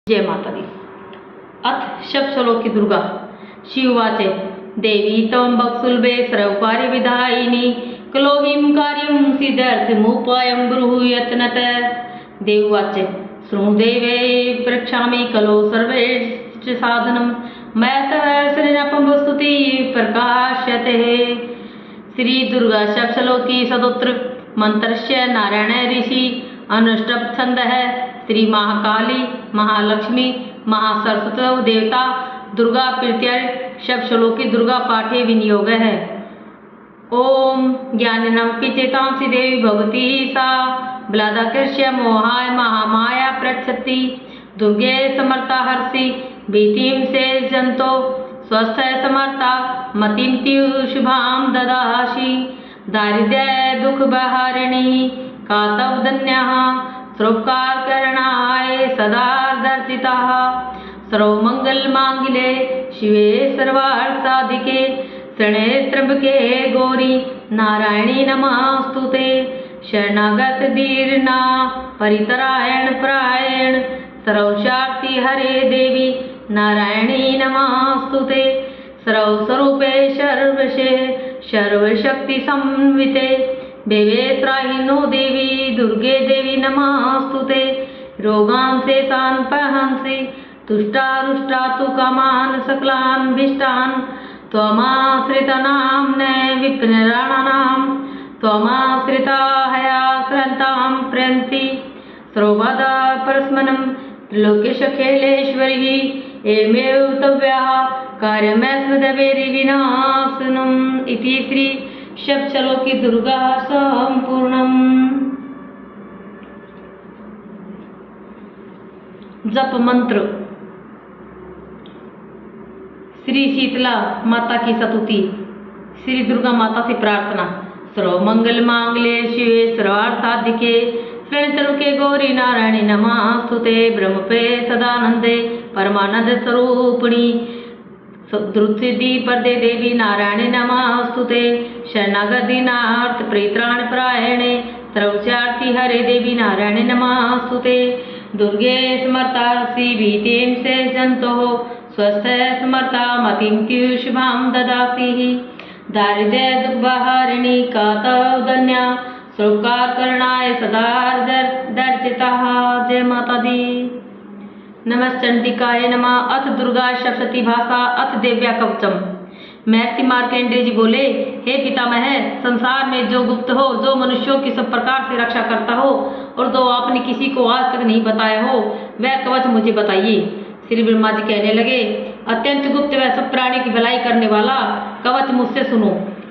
जय माता दी। अथ शब्दश्लोकी दुर्गा शिववाचे देवी तवं बक्सुल्बे सर्वकार्य विधायिनी कलोहिं कार्यं सिद्ध्यर्थमुपायं ब्रूहि देववाचे शृणुदेवे प्रक्षामि कलो सर्वेश्च साधनं मयतः सृजनपंस्तुति प्रकाश्यते। श्री दुर्गा शब्दश्लोकी सदोत्र मंत्रस्य नारायण ऋषि अनुष्टभ छंदः श्री महाकाली महालक्ष्मी महासरस्वती देवता दुर्गा प्रीत्यर् शब्दश्लोकी दुर्गा पाठे विनियोग है। ओम ज्ञानिनमपि चेतांसि देवी भगवती सा बलादाकृष्य मोहाय महामाया प्रच्छति दुर्गे समर्था हर्षि भीतिं से जंतो स्वस्थ समर्था मतिं शुभां ददासि दारिद्र्य दुख बहारिणी कातवदन्यः सरोपकार करणाय सदा दर्शिताः सर्वमंगल मांगल्ये शिवे सर्वार्थ साधिके शरणे त्र्यंबके गौरी नारायणी नमोस्तुते शरणागत दीर्णा परितरायण परायण सर्वशाक्ति हरे देवी नारायणी नमोस्तुते सर्वस्वरूपे सर्वशे सर्वशक्ति संविते देवेत्राहिनो देवी दुर्गे देवी नमोस्तुते रोगान् शेषान् पहंसि तुष्टारुष्टा तु कामान् सकलान् भीष्टान् त्वमाश्रितानां न विप्राणानां त्वमाश्रिता हयाश्रन्तां प्रयन्ति सर्वदा परस्मनं त्रिलोकेशखेलेश्वरी एवमेव तव्याः कार्यमस्मदवेरिविनाशनम् इति श्री शब्दश्लोकी दुर्गा संपूर्णम्। जप मंत्र। श्री शीतला माता की स्तुति। श्री दुर्गा माता से प्रार्थना। सर्वमंगल मांगल्ये शिवे सर्वार्थ साधिके शरण्ये गौरी नारायणी नमोस्तुते ब्रह्मपे सदानंदे परमानंद स्वरूपिणी द्रुतसिद्धि परदे देवी नारायणी नमोस्तुते शरणागतिनार्थ परित्राण परायणे सर्वस्यार्थी हरे देवी नारायणी नमोस्तुते दुर्गे समर्था श्री भीतिं से जंतोः स्वस्थ समर्था मतिं शुभां ददासि दारिद्र्य दुःखहारिणी कातवदन्या सरोपकार करणाय सदा दर्शिताः। जय माता दी। नमश्चंडिकाय नमः। अथ दुर्गा सप्तशती भाषा अथ देव्या कवचम। महर्षि मार्कंडेय जी बोले, हे पितामह, संसार में जो गुप्त हो, जो मनुष्यों की सब प्रकार से रक्षा करता हो और जो आपने किसी को आज तक नहीं बताया हो, वह कवच मुझे बताइए। श्री ब्रह्मा जी कहने लगे, अत्यंत गुप्त व सब प्राणी की भलाई करने वाला कवच मुझसे सुनो।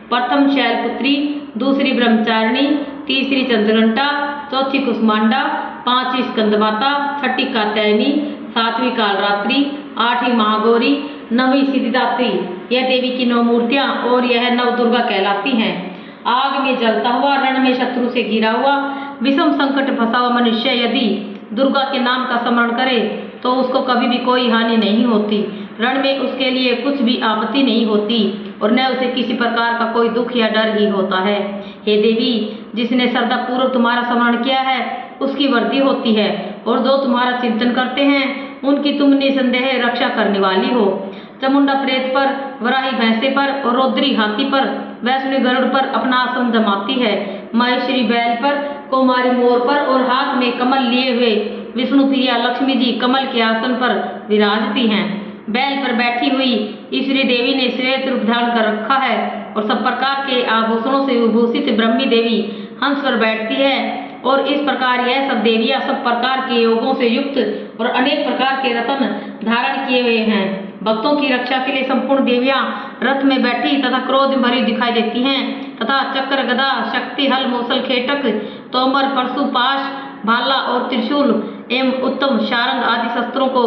प्रथम शैलपुत्री, दूसरी ब्रह्मचारिणी, तीसरी चंद्रघंटा, चौथी कुष्मांडा, पांचवी स्कंदमाता, छठी कात्यायनी, सातवीं कालरात्रि, आठवीं महागौरी, नवीं सिद्धिदात्री। यह देवी की 9 मूर्तियां और यह 9 दुर्गा कहलाती हैं। आग में जलता हुआ, रण में शत्रु से घिरा हुआ, विषम संकट फंसा हुआ मनुष्य यदि दुर्गा के नाम का स्मरण करे तो उसको कभी भी कोई हानि नहीं होती। रण में उसके लिए कुछ भी आपत्ति नहीं होती और न उसे किसी प्रकार का कोई दुख या डर ही होता है। हे देवी, जिसने श्रद्धा पूर्वक तुम्हारा स्मरण किया है उसकी वृद्धि होती है और जो तुम्हारा चिंतन करते हैं उनकी तुम निसंदेह रक्षा करने वाली हो। चामुंडा प्रेत पर, वराही भैंसे पर और रौद्री हाथी पर, वैष्णवी गरुड़ पर अपना आसन जमाती है। महेश्वरी बैल पर, कुमारी मोर पर और हाथ में कमल लिए हुए विष्णु प्रिया लक्ष्मी जी कमल के आसन पर विराजती हैं। बैल पर बैठी हुई ईश्वरी देवी ने श्वेत रूप धारण कर रखा है और सब प्रकार के आभूषणों से विभूषित ब्रह्मी देवी हंस पर बैठती है। और इस प्रकार यह सब देवियां सब प्रकार के योगों से युक्त और अनेक प्रकार के रत्न धारण किए हुए हैं। भक्तों की रक्षा के लिए संपूर्ण देवियां रथ में बैठी तथा क्रोध में भरी दिखाई देती हैं तथा चक्र गदा शक्ति हल मूसल खेटक तोमर परशु पाश भाला और त्रिशूल एवं उत्तम शारंग आदि शस्त्रों को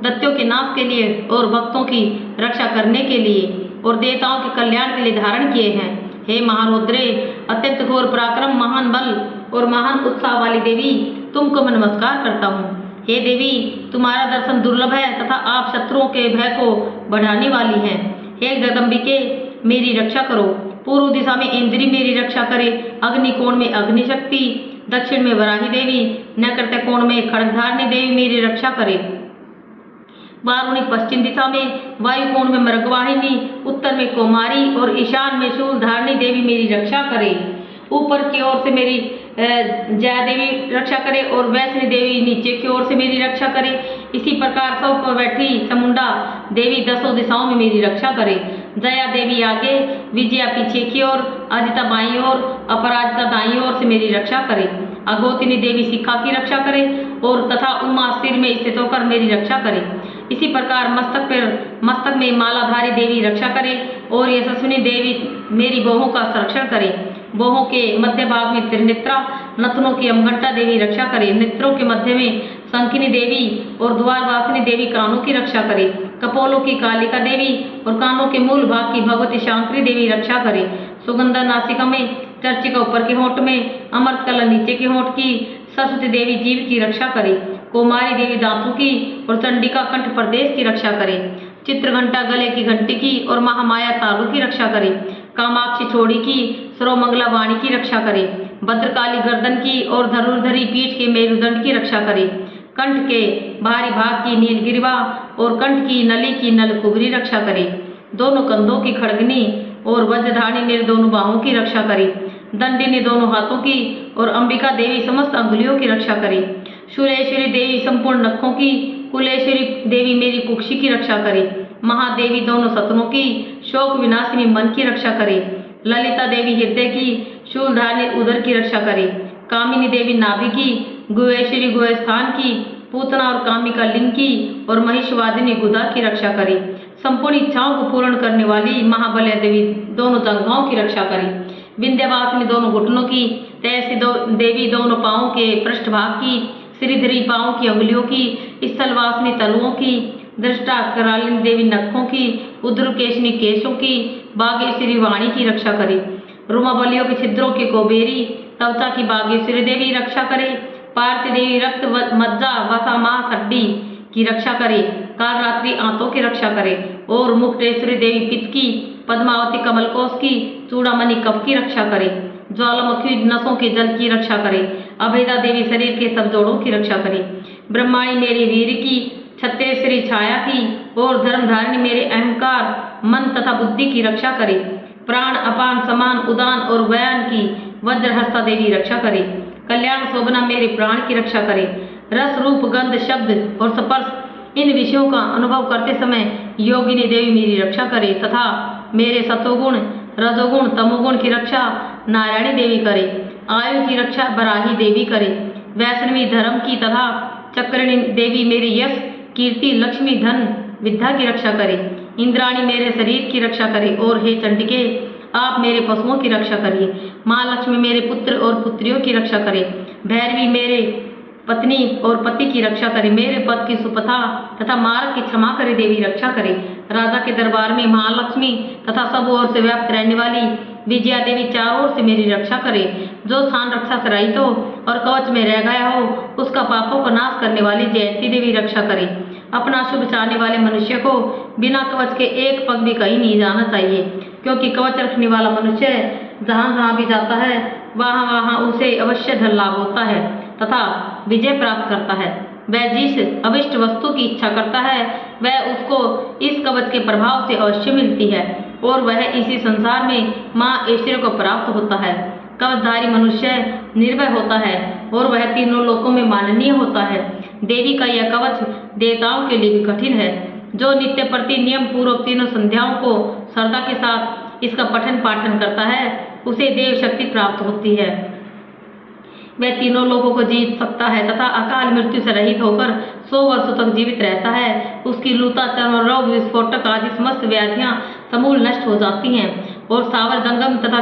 दैत्यों के नाश के लिए और भक्तों की रक्षा करने के लिए और देवताओं के कल्याण के लिए धारण किए हैं। हे महारुद्रे, अत्यंत घोर पराक्रम, महान बल और महान उत्साह वाली देवी, तुमको मैं नमस्कार करता हूँ। हे देवी, तुम्हारा दर्शन दुर्लभ है तथा आप शत्रुओं के भय को बढ़ाने वाली हैं। हे जगदम्बिके, मेरी रक्षा करो। पूर्व दिशा में इंद्री मेरी रक्षा करे, अग्नि कोण में अग्नि शक्ति, दक्षिण में वराही देवी, नैऋत्य कोण में खड्गधारिणी देवी मेरी रक्षा करे। वारुणी पश्चिम दिशा में, वायुकोण में मृगवाहिनी, उत्तर में कौमारी और ईशान में शूलधारिणी देवी मेरी रक्षा करे। ऊपर की ओर से मेरी जया देवी रक्षा करे और वैष्णवी देवी नीचे की ओर से मेरी रक्षा करे। इसी प्रकार सब पर बैठी चामुंडा देवी दसों दिशाओं में मेरी रक्षा करे। जया देवी आगे, विजया पीछे की ओर, अजिता बाईं ओर, अपराजिता दाईं ओर से मेरी रक्षा करे। अघोतिनी देवी शिखा की रक्षा करे और तथा उमा सिर में स्थित होकर मेरी रक्षा करे। इसी प्रकार मस्तक में मालाधारी देवी रक्षा करे और यशस्विनी देवी मेरी बाहों का संरक्षण करे। बाहों के मध्य भाग में त्रिनेत्रा, नथनों की अमघंटा देवी रक्षा करे। नेत्रों के मध्य में शंखिनी देवी और द्वारवासिनी देवी कानों की रक्षा करे। कपोलों की कालिका देवी और कानों के मूल भाग की भगवती शांकरी देवी रक्षा करे। सुगंधा नासिका में, चर्चिका ऊपर के होंठ में, अमृत कला नीचे के होंठ की, सरस्वती देवी जीभ की रक्षा करे। कौमारी देवी दांतों की और चंडिका कंठ प्रदेश की रक्षा करे। चित्रघंटा गले की घंटी की और महामाया तालु की रक्षा करे। कामाक्षी छोड़ी की, सर्वमंगला वाणी की रक्षा करे। भद्रकाली गर्दन की और धनुर्धरी पीठ के मेरुदंड की रक्षा करे। कंठ के बाहरी भाग की नीलगिरिवा और कंठ की नली की नलकुबरी रक्षा करे। दोनों कंधों की खड़गनी और वज्रधारिणी मेरे दोनों बाहों की रक्षा करे। दंडिनी दोनों हाथों की और अंबिका देवी समस्त अंगुलियों की रक्षा करे। शूलेश्वरी देवी संपूर्ण नखों की, कुलेश्वरी देवी मेरी कुक्षी की रक्षा करे। महादेवी दोनों सतनों की, शोक विनाशिनी मन की रक्षा करे। ललिता देवी हृदय की, शूलधारिणी उदर की रक्षा करे। कामिनी देवी नाभि की, गुहेश्वरी गुहस्थान की, पूतना और कामिका लिंग की और महिषवादिनी गुदा की रक्षा करे। संपूर्ण इच्छाओं को पूर्ण करने वाली महाबल्या देवी दोनों जंघाओं की रक्षा करे। विंध्यवासिनी दोनों घुटनों की, तैसी देवी दोनों पांवों के पृष्ठभाग की, श्रीधरी पांवों की अंगुलियों की, स्थलवासिनी तलुओं की, दृष्टा करालिनी देवी नखों की, उद्रकेशनी केशों की, बागेश्वरी वाणी की रक्षा करे। रुमावलियों के छिद्रों की कोबेरी, तवचा की बागेश्वरी देवी रक्षा करे। पार्थी देवी रक्त मज्जा वसा मांस हड्डी की रक्षा करे। कालरात्रि आंतों की रक्षा करे और मुक्तेश्वरी देवी पित्त की, पद्मावती कमलकोश की, चूड़ामणि कफ की रक्षा करे। ज्वालामुखी नसों के जल की रक्षा करे। अभेदा देवी शरीर के सब जोड़ों की रक्षा करे। ब्रह्माणी मेरी वीर की, छत्तेश्वरी छाया की और धर्मधारिणी मेरे अहंकार मन तथा बुद्धि की रक्षा करे। प्राण अपान समान उदान और व्यान की वज्रहस्ता देवी रक्षा करे। कल्याण शोभना मेरे प्राण की रक्षा करे। रस रूप गंध शब्द और स्पर्श इन विषयों का अनुभव करते समय योगिनी देवी मेरी रक्षा करे तथा मेरे सतोगुण रजोगुण तमोगुण की रक्षा नारायणी देवी करे। आयु की रक्षा बराही देवी करे। वैष्णवी धर्म की तथा चक्रिणी देवी मेरे यश कीर्ति लक्ष्मी धन विद्या की रक्षा करे। इंद्राणी मेरे शरीर की रक्षा करे और हे चंडिके आप मेरे पशुओं की रक्षा करिए। माँ लक्ष्मी मेरे पुत्र और पुत्रियों की रक्षा करे। भैरवी मेरे पत्नी और पति की रक्षा करे। मेरे पद की सुपथा तथा मार्ग की क्षमा करे देवी रक्षा करे। राजा के दरबार में महालक्ष्मी तथा सब ओर से व्याप्त रहने वाली विजया देवी चारों ओर से मेरी रक्षा करे। जो स्थान रक्षा से रहित हो और कवच में रह गया हो उसका पापों का नाश करने वाली जयंती देवी रक्षा करे। अपना शुभ चाहने वाले मनुष्य को बिना कवच के एक पग भी कहीं नहीं जाना चाहिए, क्योंकि कवच रखने वाला मनुष्य जहाँ जहाँ भी जाता है वहाँ वहाँ उसे अवश्य धन लाभ होता है तथा विजय प्राप्त करता है। वह जिस अविष्ट वस्तु की इच्छा करता है वह उसको इस कवच के प्रभाव से अवश्य मिलती है और वह इसी संसार में माँ ऐश्वर्य को प्राप्त होता है। कवचधारी मनुष्य निर्भय होता है और वह तीनों लोकों में माननीय होता है। देवी का यह कवच देवताओं के लिए भी कठिन है। जो नित्य प्रति नियम पूर्वक तीनों संध्याओं को श्रद्धा के साथ इसका पठन पाठन करता है उसे देव शक्ति प्राप्त होती है। वह तीनों लोगों को जीत सकता है तथा अकाल मृत्यु से रहित होकर 100 वर्षों तक जीवित रहता है। उसकी लूता चर्म रोग विस्फोटक आदि समस्त व्याधियां समूल नष्ट हो जाती हैं और सावर जंगम तथा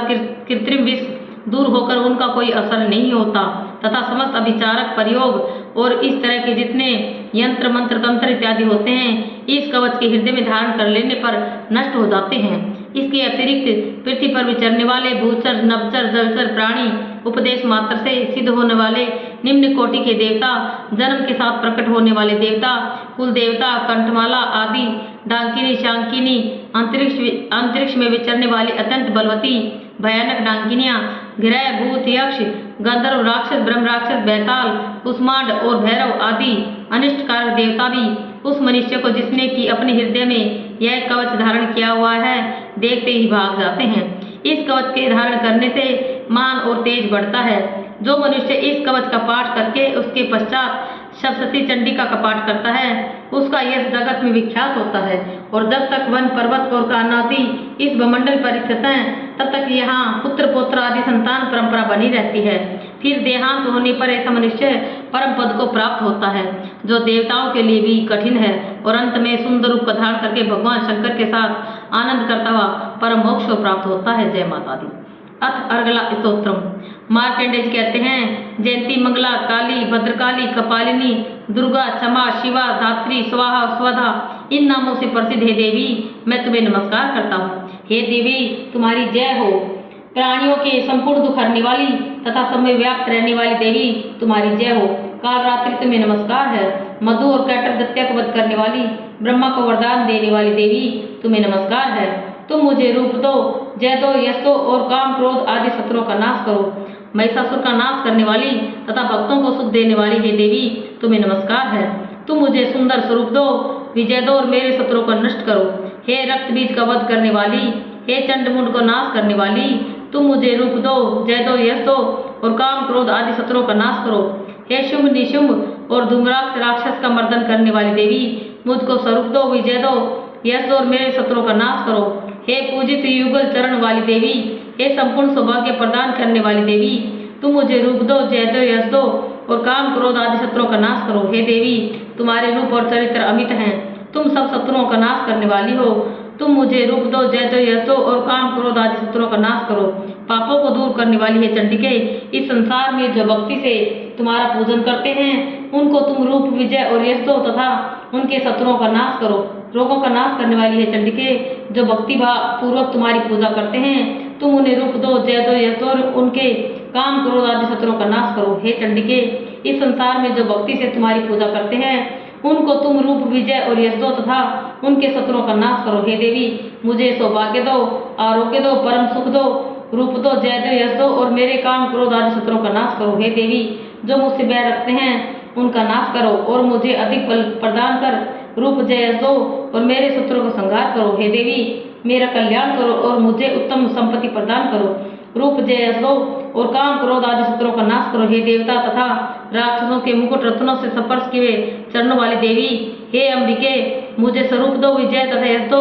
कृत्रिम विष दूर होकर उनका कोई असर नहीं होता तथा समस्त अभिचारक प्रयोग और इस तरह के जितने यंत्र मंत्र तंत्र इत्यादि होते हैं इस कवच के हृदय में धारण कर लेने पर नष्ट हो जाते हैं। इसके अतिरिक्त पृथ्वी पर विचरने वाले भूचर नभचर जलचर प्राणी उपदेश मात्र से सिद्ध होने वाले निम्न कोटि के देवता, जन्म के साथ प्रकट होने वाले देवता, कुल देवता, कंठमाला आदि, डांकिनी शांकिनी, अंतरिक्ष में विचरने वाली अत्यंत बलवती भयानक डांकिनियां, ग्रह भूत यक्ष गंधर्व राक्षस ब्रह्म राक्षस बैताल कुष्मांड और भैरव आदि अनिष्टकारक देवता भी उस मनुष्य को जिसने कि अपने हृदय में यह कवच धारण किया हुआ है देखते ही भाग जाते हैं। इस कवच के धारण करने से मान और तेज बढ़ता है। जो मनुष्य इस कवच का पाठ करके उसके पश्चात सप्तशती चंडिका का पाठ करता है उसका यश जगत में विख्यात होता है। और जब तक वन पर्वत और कानादि इस भमंडल पर स्थित हैं तब तक यहाँ पुत्र पौत्र आदि संतान परंपरा बनी रहती है। फिर देहांत होने पर ऐसा मनुष्य परम पद को प्राप्त होता है जो देवताओं के लिए भी कठिन है और अंत में सुंदर रूप का धारण करके भगवान शंकर के साथ आनंद करता हुआ परम मोक्ष को प्राप्त होता है। जय माता दी। अथ अर्गला स्तोत्रम। मार्कंडेय जी कहते हैं, जयंती मंगला काली भद्रकाली कपालिनी दुर्गा क्षमा शिवा धात्री स्वाहा स्वधा इन नामों से प्रसिद्ध है देवी मैं तुम्हें नमस्कार करता हूँ। हे देवी तुम्हारी जय हो। प्राणियों के संपूर्ण दुख हरने वाली तथा सब में व्याप्त रहने वाली देवी तुम्हारी जय हो। काल रात्रि तुम्हें नमस्कार है। मधु और कैटर दत्या को वध करने वाली ब्रह्मा को वरदान देने वाली देवी तुम्हें नमस्कार है। तुम मुझे रूप दो, जय दो, यश दो और काम क्रोध आदि शत्रुओं का नाश करो। महिषासुर का नाश करने वाली तथा भक्तों को सुख देने वाली हे देवी तुम्हें नमस्कार है। तुम मुझे सुंदर स्वरूप दो, विजय दो और मेरे शत्रुओं को नष्ट करो। हे रक्त बीज का वध करने वाली, हे चंडमुंड को नाश करने वाली, तुम मुझे रूप दो, जय दो, यश दो और काम क्रोध आदि शत्रुओं का नाश करो। हे शुंभ निशुंभ और धूम्राक्ष राक्षस का मर्दन करने वाली देवी मुझको स्वरूप दो, विजय दो, यश दो और मेरे शत्रुओं का नाश करो। हे पूजित युगल चरण वाली देवी, हे संपूर्ण सौभाग्य प्रदान करने वाली देवी तुम मुझे रूप दो, जय दो, यश दो और काम क्रोध आदि शत्रुओं का नाश करो। हे देवी तुम्हारे रूप और चरित्र अमित हैं, तुम सब शत्रुओं का नाश करने वाली हो। तुम मुझे रूप दो, जय दो, यश दो और काम क्रोध आदि शत्रुओं का नाश करो। पापों को दूर करने वाली है चंडिके, इस संसार में जो भक्ति से तुम्हारा पूजन करते हैं उनको तुम रूप, विजय और यश दो तथा उनके शत्रुओं का नाश करो। रोगों का नाश करने वाली है चंडिके, जो भक्ति भाव पूर्वक तुम्हारी पूजा करते हैं तुम उन्हें रूप दो, जय दो, यश दो और उनके काम क्रोध आदि शत्रुओं का नाश करो। हे चंडिके इस संसार में जो भक्ति से तुम्हारी पूजा करते हैं उनको तुम रूप, विजय और यश दो तथा उनके शत्रुओं का नाश करो। हे देवी मुझे सौभाग्य दो, आरोग्य दो, परम सुख दो, रूप दो, जय दो, यश दो और मेरे काम क्रोध आदि शत्रुओं का नाश करो। हे देवी जो मुझसे बैर रखते हैं उनका नाश करो और मुझे अधिक बल प्रदान कर रूप, जय, यश दो और मेरे शत्रुओं का संहार करो। हे देवी मेरा कल्याण करो और मुझे उत्तम संपत्ति प्रदान करो। रूप, जय, यश दो और काम क्रोध आदि शत्रुओं का नाश करो। हे देवता तथा राक्षसों के मुकुट रत्नों से स्पर्श किए चरणों वाली देवी, हे अंबिके मुझे स्वरूप दो, विजय तथा यश दो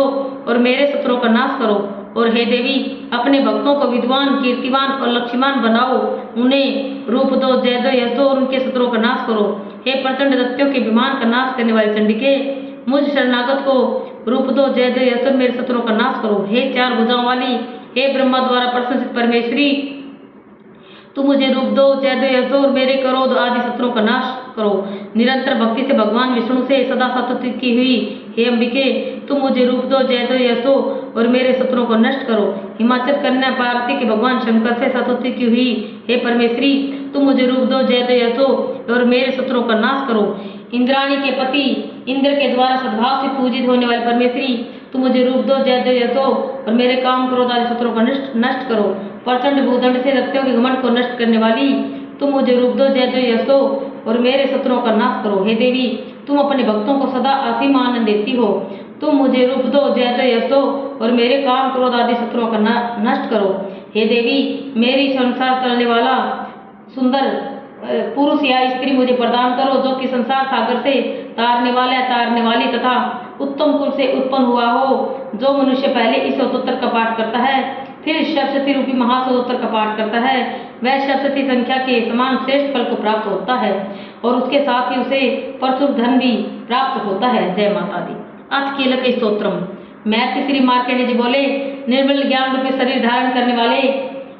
और मेरे शत्रुओं का नाश करो। और हे देवी अपने भक्तों को विद्वान, कीर्तिवान और लक्ष्मीवान बनाओ, उन्हें रूप दो, जय दो, यश दो और उनके शत्रुओं का नाश करो। हे प्रचंड दैत्यों के विमान का नाश करने वाली चंडिके मुझ शरणागत को रूप दो, जय दो, यश दो मेरे शत्रुओं का नाश करो। हे चार भुजाओं वाली, हे ब्रह्मा द्वारा प्रशंसित परमेश्वरी तुम मुझे रूप दो, जय दो, यश दो और मेरे क्रोध आदि शत्रुओं का नाश करो। निरंतर भक्ति से भगवान विष्णु से सदा स्तुति की हुई हे अंबिके तुम मुझे रूप दो, जय दो, यश दो और मेरे शत्रुओं को नष्ट करो। हिमाचल कन्या पार्वती के भगवान शंकर से स्तुति की हुई हे परमेश्वरी तुम मुझे रूप दो, जय दो, यश दो और मेरे शत्रुओं का नाश करो। इंद्राणी के पति इंद्र के द्वारा सद्भाव से पूजित होने वाली परमेश्वरी तुम मुझे रूप दो, जय दो, यश दो और मेरे काम क्रोध आदि शत्रुओं का नष्ट करो। प्रचंड भूदंड से दैत्यों के घमंड को नष्ट करने वाली तुम मुझे रूप दो, जय दो, यश दो और मेरे शत्रुओं का नाश करो। हे देवी तुम अपने भक्तों को सदा असीम आनंद देती हो, तुम मुझे रूप दो, जय दो, यश दो और मेरे काम क्रोध आदि शत्रुओं का नष्ट करो। हे देवी मेरी संसार चलने वाला सुंदर पुरुष या स्त्री मुझे प्रदान करो जो कि संसार सागर से तारने वाली तथा उत्तम कुल से उत्पन्न हुआ हो। जो मनुष्य पहले इस स्तोत्र का पाठ करता है फिर सप्तशती रूपी महास्तोत्र का पाठ करता है वह सप्तशती संख्या के समान श्रेष्ठ फल को प्राप्त होता है और उसके साथ ही उसे प्रचुर धन भी प्राप्त होता है। जय माता दी। अथ कीलक स्तोत्रम। महर्षि श्री मार्कंडेय जी बोले, निर्मल ज्ञान रूपी शरीर धारण करने वाले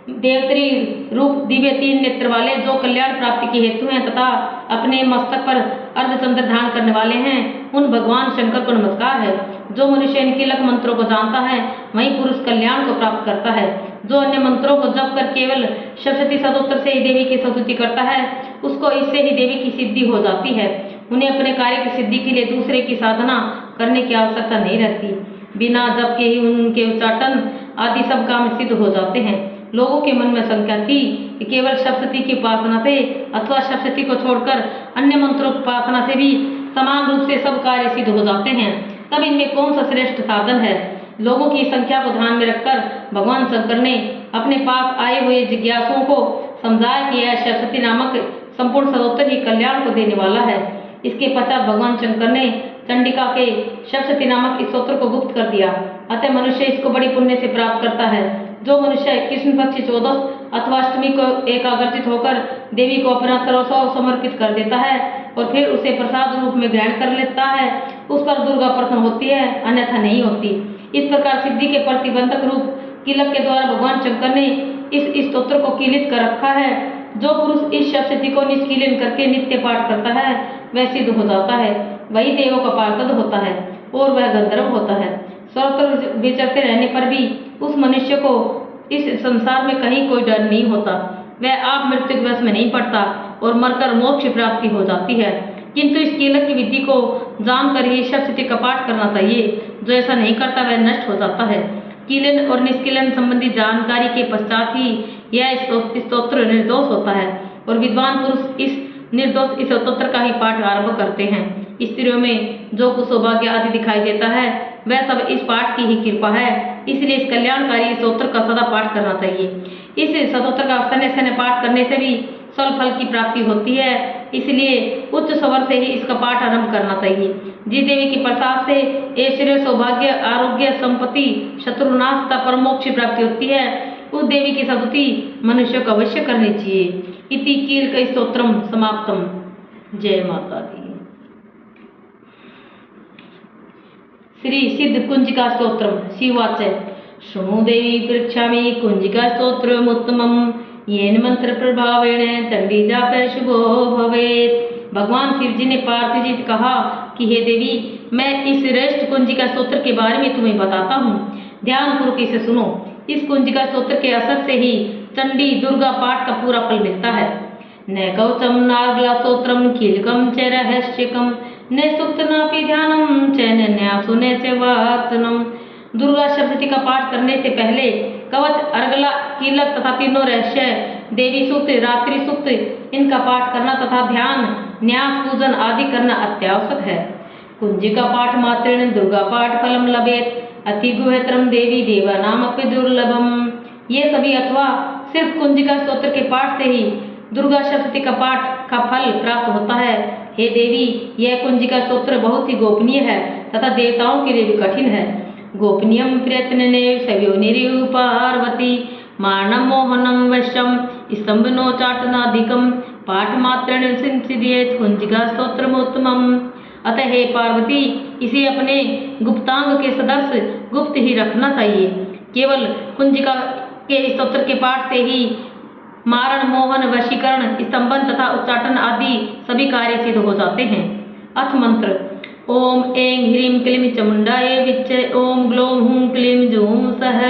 देवत्री रूप दिव्य तीन नेत्र वाले जो कल्याण प्राप्ति के हेतु हैं तथा अपने मस्तक पर अर्धचंद्र धारण करने वाले हैं उन भगवान शंकर को नमस्कार है। जो मनुष्य इन कीलक मंत्रों को जानता है वही पुरुष कल्याण को प्राप्त करता है। जो अन्य मंत्रों को जप कर केवल सप्तशती स्तोत्र से ही देवी की स्तुति करता है उसको इससे ही देवी की सिद्धि हो जाती है। उन्हें अपने कार्य की सिद्धि के लिए दूसरे की साधना करने की आवश्यकता नहीं रहती। बिना जप के ही उनके उच्चाटन आदि सब काम सिद्ध हो जाते हैं। लोगों के मन में शंका थी कि केवल सप्तशती की उपासना से अथवा सप्तशती को छोड़कर अन्य मंत्रों की उपासना से भी समान रूप से सब कार्य सिद्ध हो जाते हैं, तब इनमें कौन सा श्रेष्ठ साधन है? लोगों की संख्या को ध्यान में रखकर भगवान शंकर ने अपने पास आए हुए जिज्ञासुओं को समझाया कि यह सरस्वती नामक संपूर्ण स्तोत्र ही कल्याण को देने वाला है। इसके पश्चात भगवान शंकर ने चंडिका के सरस्वती नामक इस स्तोत्र को गुप्त कर दिया। अतः मनुष्य इसको बड़ी पुण्य से प्राप्त करता है। जो मनुष्य कृष्ण पक्ष चौदस अथवा अष्टमी को एकाग्रचित होकर देवी को अपना सर्वस्व समर्पित कर देता है और फिर उसे प्रसाद रूप में ग्रहण कर लेता है, उस पर दुर्गा प्रसन्न होती है, अन्यथा नहीं होती। इस प्रकार सिद्धि के प्रतिबंधक रूप कीलक के द्वारा भगवान शंकर ने इस स्तोत्र को कीलित कर रखा है। जो पुरुष इस शब्द को निष्कीलन करके नित्य पाठ करता है वह सिद्ध हो जाता है, वही देवों का पार्षद होता है और वह गंधर्व होता है। सर्वत्र विचरते रहने पर भी उस मनुष्य को इस संसार में कहीं कोई डर नहीं होता। वह आप मृत्युवश में नहीं पड़ता और मरकर मोक्ष प्राप्ति हो जाती है। किंतु इस कीलक की विधि को जानकर ही सप्तशती का पाठ करना चाहिए। जो ऐसा नहीं करता वह नष्ट हो जाता है। कीलन और निष्कीलन संबंधी जानकारी के पश्चात ही यह स्तोत्र निर्दोष होता है और विद्वान पुरुष इस निर्दोष इस स्तोत्र का ही पाठ आरंभ करते हैं। स्त्रियों में जो कुछ सौभाग्य आदि दिखाई देता है वह सब इस पाठ की ही कृपा है। इसलिए इस कल्याणकारी स्तोत्र का सदा पाठ करना चाहिए। इस स्तोत्र का सने सने पाठ करने से भी सल फल की प्राप्ति होती है। इसलिए उच्च स्वर से ही इसका पाठ आरंभ करना चाहिए। जिस देवी के प्रसाद से ऐश्वर्य, सौभाग्य, आरोग्य, संपत्ति, शत्रुनाश तथा परमोक्ष प्राप्ति होती है, उस देवी की स्तुति मनुष्य को अवश्य करनी चाहिए। इति कीलक स्तोत्रम समाप्तम। जय माता दी। श्री सिद्ध कुंजिका स्तोत्रम। शिववाच शृणु देवी पृच्छामि कुंजिका स्तोत्रमुत्तमं येन मंत्र प्रभावेण चंडी जाप शुभो भवेत्। भगवान शिव जी ने पार्वती जी से कहा कि हे देवी, मैं इस श्रेष्ठ कुंजिका स्तोत्र के बारे में तुम्हें बताता हूँ, ध्यान पूर्वक इसे सुनो। इस कुंजिका स्तोत्र के असर से ही चंडी दुर्गा पाठ का पूरा फल मिलता है। न कवचम नागला स्तोत्रम कीलकम च रहस्यकम न सुप्तनापि ध्यानम च न्यासो न च वाचनम। दुर्गा सप्तशती का पाठ करने से पहले कवच, अर्गला, कीलक तथा तीनों रहस्य, देवी सूक्त, रात्रि सूक्त इनका पाठ करना तथा ध्यान, न्यास, पूजन आदि करना अत्यावश्यक है। कुंजिका पाठ मात्रेण दुर्गा पाठ फलम लभेत अति गुह्यतरम देवी देवा नामपि दुर्लभम। ये सभी अथवा सिर्फ कुंजिका स्तोत्र के पाठ से ही दुर्गा सप्तशती का पाठ का फल प्राप्त होता है। हे देवी, यह कुंजिका स्तोत्र बहुत ही गोपनीय है तथा देवताओं के लिए भी कठिन है। गोपनीयम प्रयत्नने सव्योनिरिव पार्वती मानम मोहनम वश्यम स्तंभनोचाटनाधिकम पाठ मात्रेण सिद्ध्येत कुंजिका स्तोत्रमोत्तमम। अतः हे पार्वती, इसे अपने गुप्तांग के सदस्य गुप्त ही रखना चाहिए। केवल कुंजिका के स्तोत्र के पाठ से ही मारण, मोहन, वशीकरण, स्तंभन तथा उच्चाटन आदि सभी कार्य सिद्ध हो जाते हैं। अथ मंत्र। ओम ऐं ह्रीं क्लीं चामुंडायै विच्चे ओम ग्लौं हूं क्लीं जूं सः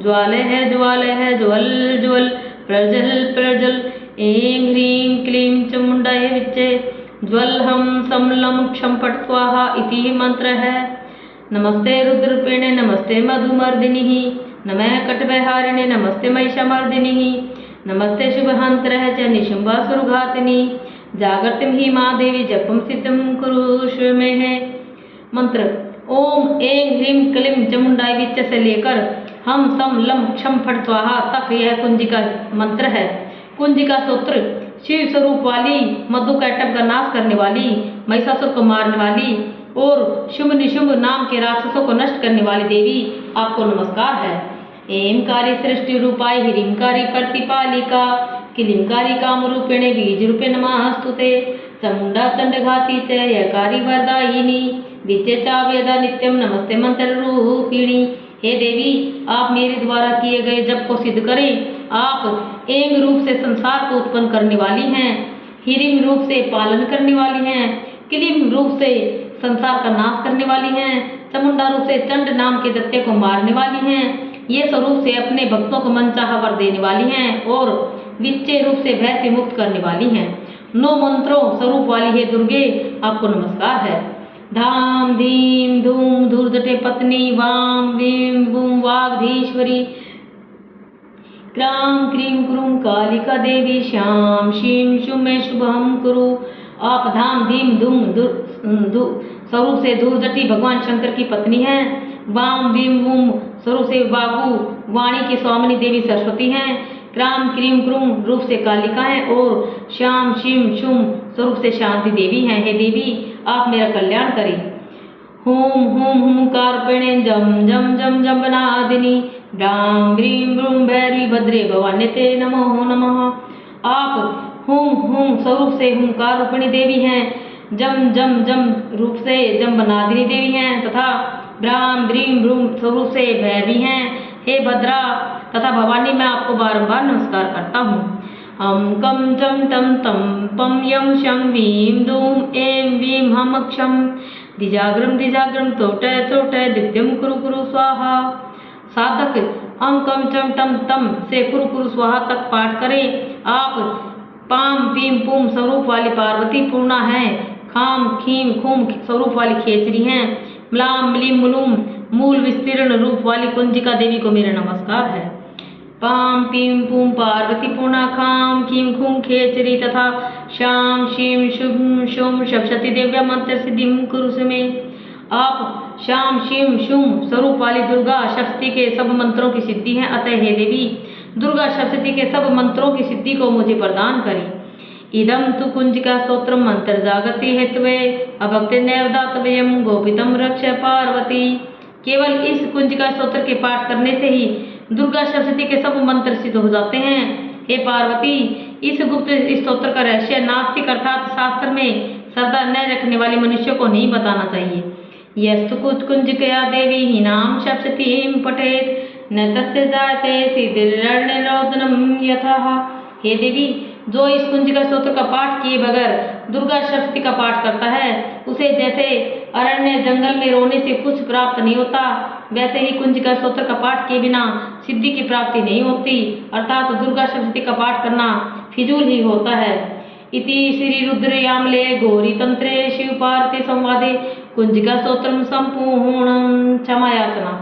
ज्वालय ज्वालय ज्वल ज्वल प्रज्वल प्रज्वल। ऐं ह्रीं क्लीं चामुंडायै विच्चे ज्वल हम समलम क्षम फट् स्वाहा इति मंत्र है। नमस्ते रुद्ररूपिणे नमस्ते मधुमर्दिनी नमः कटभयहारिणे नमस्ते महिषामर्दिनी नमस्ते शुभहंतरः च निशुम्भासुरघातिनी जागर्तिं हि मां देवी जपं सिद्धं कुरुष्व मे है। मंत्र। ओम ऐं ह्रीं क्लीं चामुंडाय विच्च से लेकर हम सम लम क्षम फट स्वाहा तक यह कुंजिका मंत्र है। कुंजिका स्तोत्र शिव स्वरूप वाली, मधुकैटभ का नाश करने वाली, महिषासुर को मारने वाली और शुभ निशुभ नाम के राक्षसों को नष्ट करने वाली देवी आपको नमस्कार है। एमकारी सृष्टि रूपाय ह्रींकारी प्रतिपालिका क्लींकारी कामरूपिणे बीज रूपे नमस्तुते चामुंडा चंडघाती च यकारी वरदायिनी विच्चे चा वेदा नित्यम नमस्ते मंत्र रूपिणी। हे देवी, आप मेरे द्वारा किए गए जप को सिद्ध करें। आप एंग रूप से संसार को उत्पन्न करने वाली हैं, ह्रीं रूप से पालन करने वाली हैं, क्लीं रूप से संसार का नाश करने वाली हैं, चामुंडा रूप से चंड नाम के दैत्य को मारने वाली हैं, ये स्वरूप से अपने भक्तों को मनचाहा वर देने वाली हैं और विच्चे रूप से भय से मुक्त करने वाली हैं। 9 मंत्रों स्वरूप वाली हे दुर्गे, आपको नमस्कार है। धाम धीम धूम धूर्जटे पत्नी वाम वीम वूम वागधीश्वरी क्रां क्रीं क्रूं कालिका देवी श्याम शीं शुम शुभम कुरु। आप धाम धीम धूम स्वरूप से धूर्जटी भगवान शंकर की पत्नी हैं। वाम वीम वूम स्वरूप से वागु वाणी की स्वामिनी देवी सरस्वती हैं। क्राम क्रीम क्रूम रूप से कालिका हैं और श्याम शिम शुम स्वरूप से शांति देवी हैं। हे देवी आप मेरा कल्याण करें। हुम हुम हुमकार पिणे जम जम जम जम बनादिनी डाम ब्रीम ब्रूम भैरी भद्रे भवान्य ते नमो नमः। आप हुम हुम स्वरूप से हुमकार रूपिणी देवी हैं। जम जम जम रूप से जम बनादिनी देवी हैं तथा ब्राम ब्रीम ब्रूम स्वरूप से भैरवी हैं। हे भद्रा तथा भवानी मैं आपको बारंबार नमस्कार करता हूँ। हम कम चम टम तम पम यम शम वीम दूम एम वीम हम क्षम दिजाग्रम तोटे तोटे दित्यम कुरु कुरु स्वाहा। साधक हम कम चम टम तम से कुरु कुरु स्वाहा तक पाठ करें। आप पाम पीम पुम स्वरूप वाली पार्वती पूर्णा हैं। खाम खीम खूम स्वरूप वाली खेचरी हैं। म्लाम मलीम मुलूम मूल विस्तीर्ण रूप वाली कुंजिका देवी को मेरा नमस्कार है। पाम पीम पुम पार्वती पूर्णा खाम खीम खूम खेचरी तथा श्याम शिम शुभ शुम सप्तशती देव्या मंत्र सिद्धिम कुरु में। आप श्याम शिम शुम स्वरूप वाली दुर्गा सप्तशती के सब मंत्रों की सिद्धि हैं। अतः हे देवी दुर्गा सप्तशती के सब मंत्रों की सिद्धि को मुझे प्रदान करें। इदम तु कुंजिका स्तोत्रम मंत्र जागति हेतवे अभक्ति नैवदातव्यम गोपितम रक्ष पार्वती। केवल इस कुंजिका स्तोत्र के पाठ करने से ही दुर्गा सप्तशती के सब मंत्र सिद्ध हो जाते हैं। हे पार्वती इस गुप्त स्तोत्र का रहस्य नास्तिक अर्थात शास्त्र में श्रद्धा न रखने वाले मनुष्यों को नहीं बताना चाहिए। यस्तु कुंजिकया देवी ही नाम सप्तशतीं पठेत न तस्य जायते सिद्धिर्निरोधनम यथाः। हे देवी जो इस कुंजिका स्तोत्र का पाठ किए बगैर दुर्गा सप्तशती का पाठ करता है उसे जैसे अरण्य जंगल में रोने से कुछ प्राप्त नहीं होता वैसे ही कुंजिका स्तोत्र का पाठ किए बिना सिद्धि की प्राप्ति नहीं होती अर्थात दुर्गा सप्तशती का पाठ करना फिजूल ही होता है। इति श्री रुद्रयामले गौरी तंत्रे शिव पार्वती संवादे कुंजिका स्तोत्रम संपूर्णम क्षमा याचना।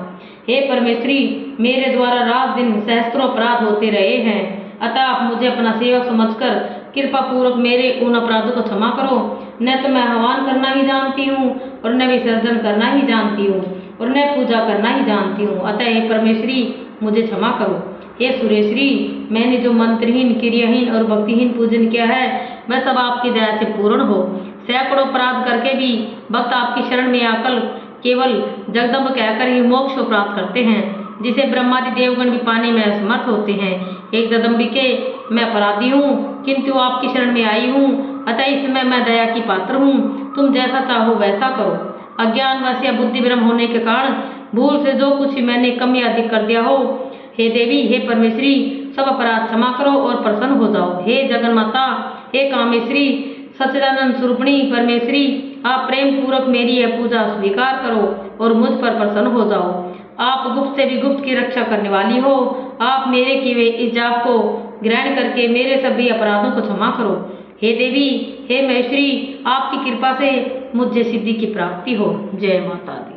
हे परमेश्वरी मेरे द्वारा रात दिन सहस्त्रों अपराध होते रहे हैं अतः आप मुझे अपना सेवक समझकर कृपा पूर्वक मेरे उन अपराधों को क्षमा करो। न तो मैं हवन करना ही जानती हूँ और न विसर्जन करना ही जानती हूँ और न पूजा करना ही जानती हूँ अतः हे परमेश्वरी मुझे क्षमा करो। हे सुरेश्वरी मैंने जो मंत्रहीन क्रियाहीन और भक्तिहीन पूजन किया है वह सब आपकी दया से पूर्ण हो। सैकड़ों अपराध करके भी भक्त आपकी शरण में आकर केवल जगदम्ब कहकर ही मोक्ष को प्राप्त करते हैं जिसे ब्रह्मादि देवगण भी पाने में असमर्थ होते हैं। एक जगदम्बिके मैं अपराधी हूँ किंतु आपकी शरण में आई हूँ अतः इस समय मैं दया की पात्र हूँ। तुम जैसा चाहो वैसा करो। अज्ञानवश या बुद्धि भ्रम होने के कारण भूल से जो कुछ मैंने कम या अधिक कर दिया हो हे देवी हे परमेश्वरी सब अपराध क्षमा करो और प्रसन्न हो जाओ। हे जगन माता हे कामेश्वरी सच्चिदानंद स्वरूपिणी परमेश्वरी आप प्रेम पूर्वक मेरी यह पूजा स्वीकार करो और मुझ पर प्रसन्न हो जाओ। आप गुप्त से भी गुप्त की रक्षा करने वाली हो। आप मेरे किए हुए इस जाप को ग्रहण करके मेरे सभी अपराधों को क्षमा करो। हे देवी हे महेश्वरी आपकी कृपा से मुझे सिद्धि की प्राप्ति हो। जय माता दी।